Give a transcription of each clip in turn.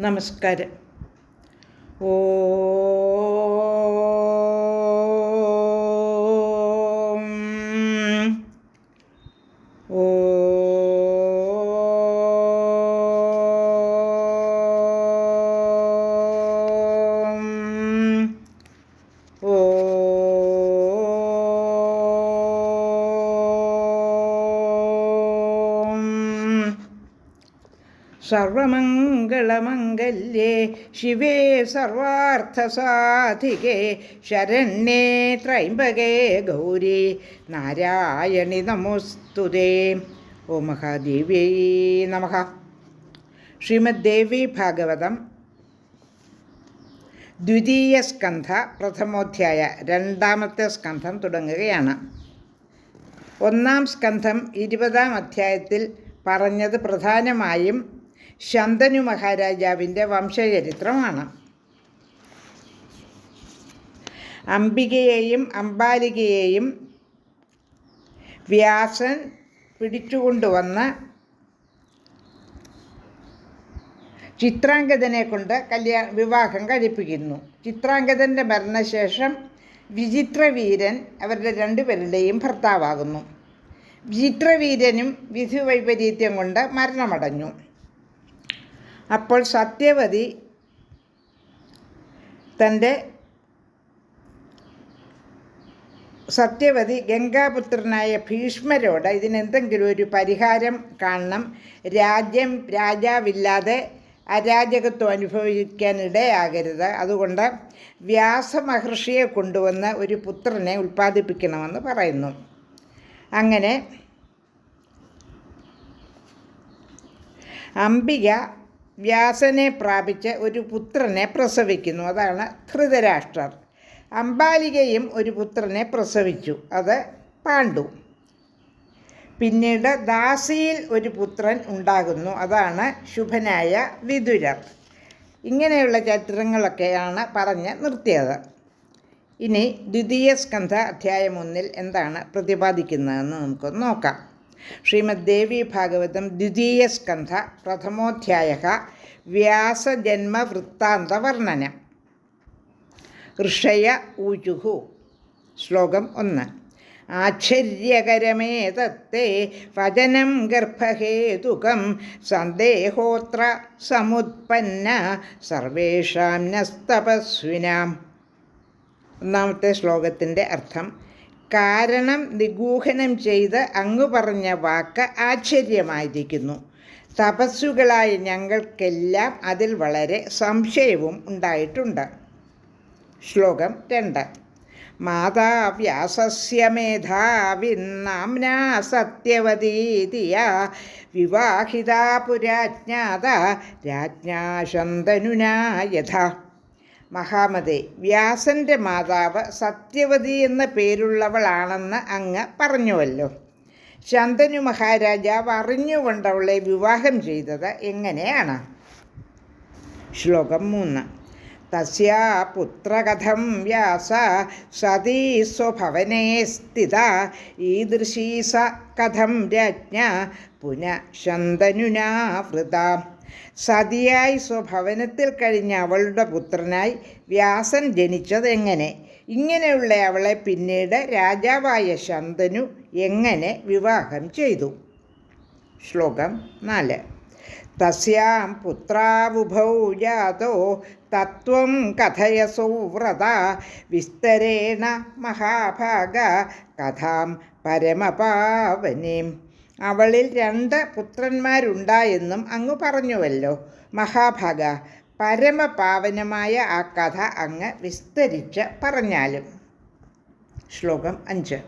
നമസ്കാരം. ഓ ഓ സർവമംഗളമംഗല്യേ ശിവേ സർവാർത്ഥസാധികേ ശരണ്യേ ത്രയംബകേ ഗൗരി നാരായണി നമോസ്തുതേ. ഓം മഹാദേവ്യൈ നമഃ. ശ്രീമദ് ദേവി ഭാഗവതം ദ്വിതീയ സ്കന്ധ പ്രഥമോധ്യായ രണ്ടാമത്തെ സ്കന്ധം തുടങ്ങുകയാണ്. ഒന്നാം സ്കന്ധം 20-ാം അധ്യായത്തിൽ പറഞ്ഞത് പ്രധാനമായും ശന്തനു മഹാരാജാവിൻ്റെ വംശചരിത്രമാണ്. അംബികയെയും അംബാലികയെയും വ്യാസൻ പിടിച്ചുകൊണ്ടുവന്ന് ചിത്രാംഗതനെ കൊണ്ട് വിവാഹം കഴിപ്പിക്കുന്നു. ചിത്രാംഗതൻ്റെ മരണശേഷം വിചിത്രവീരൻ അവരുടെ രണ്ടുപേരുടെയും ഭർത്താവാകുന്നു. വിചിത്രവീരനും വിധിവൈപരീത്യം കൊണ്ട് മരണമടഞ്ഞു. അപ്പോൾ സത്യവതി ഗംഗാപുത്രനായ ഭീഷ്മരോട് ഇതിനെന്തെങ്കിലും ഒരു പരിഹാരം കാണണം, രാജാവില്ലാതെ അരാജകത്വം അനുഭവിക്കാനിടയാകരുത്, അതുകൊണ്ട് വ്യാസമഹർഷിയെ കൊണ്ടുവന്ന് ഒരു പുത്രനെ ഉൽപ്പാദിപ്പിക്കണമെന്ന് പറയുന്നു. അങ്ങനെ അംബിക വ്യാസനെ പ്രാപിച്ച് ഒരു പുത്രനെ പ്രസവിക്കുന്നു. അതാണ് ധൃതരാഷ്ട്രർ. അംബാലികയും ഒരു പുത്രനെ പ്രസവിച്ചു. അത് പാണ്ഡു. പിന്നീട് ദാസിയിൽ ഒരു പുത്രൻ ഉണ്ടാകുന്നു. അതാണ് ശുഭനായ വിതുരർ. ഇങ്ങനെയുള്ള ചരിത്രങ്ങളൊക്കെയാണ് പറഞ്ഞ് നിർത്തിയത്. ഇനി ദ്വിതീയ സ്കന്ധ അധ്യായം 1 എന്താണ് പ്രതിപാദിക്കുന്നതെന്ന് നമുക്കൊന്ന് നോക്കാം. ശ്രീമദ് ദേവി ഭാഗവതം ദ്വിതീയ സ്കന്ധ പ്രഥമോധ്യായ വ്യാസജന്മവൃത്താന്തവർണ്ണനം. ഋഷയ ഊചുഹു. ശ്ലോകം 1. ആശ്ചര്യകരമേതത്തെ വചനം ഗർഭഹേതുകം സന്ദേഹോത്ര സമുത്പന്ന സർവേഷാം നസ്തപസ്വിനാം. ഒന്നാമത്തെ ശ്ലോകത്തിൻ്റെ അർത്ഥം: കാരണം നിഗൂഹനം ചെയ്ത് അങ്ങ് പറഞ്ഞ വാക്ക് ആശ്ചര്യമായിരിക്കുന്നു. തപസ്സുകളായ ഞങ്ങൾക്കെല്ലാം അതിൽ വളരെ സംശയവും ഉണ്ടായിട്ടുണ്ട്. ശ്ലോകം 2. മാതാ വ്യാസസ്യ മേധാവിന്നാംനാ സത്യവതീതിയാ വിവാഹിതാ പുരാജ്ഞാത രാജ്ഞാ ശന്തനുനാ യഥാ. മഹാമതേ, വ്യാസൻ്റെ മാതാവ് സത്യവതി എന്ന പേരുള്ളവളാണെന്ന് അങ്ങ് പറഞ്ഞുവല്ലോ. ശന്തനു മഹാരാജാവ് അറിഞ്ഞുകൊണ്ടവളെ വിവാഹം ചെയ്തത് എങ്ങനെയാണ്? ശ്ലോകം 3. തസ്യാ പുത്രകഥം വ്യാസ സതീ സ്വഭവനേ സ്ഥിത ഈദൃശീ സ കഥം രാജ്ഞ പുനഃ ശന്തനുനാ വൃത. സതിയായി സ്വഭവനത്തിൽ കഴിഞ്ഞ അവളുടെ പുത്രനായി വ്യാസൻ ജനിച്ചത് എങ്ങനെ? ഇങ്ങനെയുള്ള അവളെ പിന്നീട് രാജാവായ ശന്തനു എങ്ങനെ വിവാഹം ചെയ്തു? ശ്ലോകം 4. തസ്യാം പുത്രാവുഭൗ ജാതോ തത്വം കഥയസൗ വ്രത വിസ്തരേണ മഹാഭാഗ കഥാം പരമപാവനീം. അവളിൽ 2 പുത്രന്മാരുണ്ടായെന്നും അങ്ങ് പറഞ്ഞുവല്ലോ. മഹാഭാഗ, പരമപാവനമായ ആ കഥ അങ്ങ് വിസ്തരിച്ച് പറഞ്ഞാലും. ശ്ലോകം 5.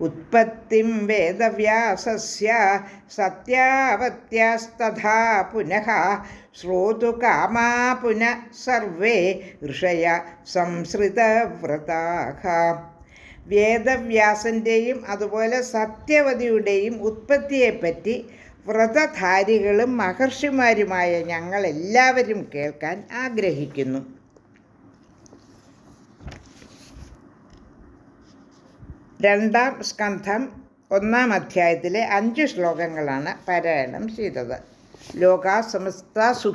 ഉത്പത്തിം വേദവ്യാസസ്യ സത്യാവത്യാസ്തഥാ പുനഃ ശ്രോതുകാമാ പുനഃ സർവേ ഋഷയ സംസൃതവ്രതാഃ. വേദവ്യാസൻ്റെയും അതുപോലെ സത്യവതിയുടെയും ഉത്പത്തിയെപ്പറ്റി വ്രതധാരികളും മഹർഷിമാരുമായ ഞങ്ങളെല്ലാവരും കേൾക്കാൻ ആഗ്രഹിക്കുന്നു. രണ്ടാം സ്കന്ധം 1-ാം അധ്യായത്തിലെ 5 ശ്ലോകങ്ങളാണ് പാരായണം ചെയ്തത്. ലോകാ സമസ്ത സുഖി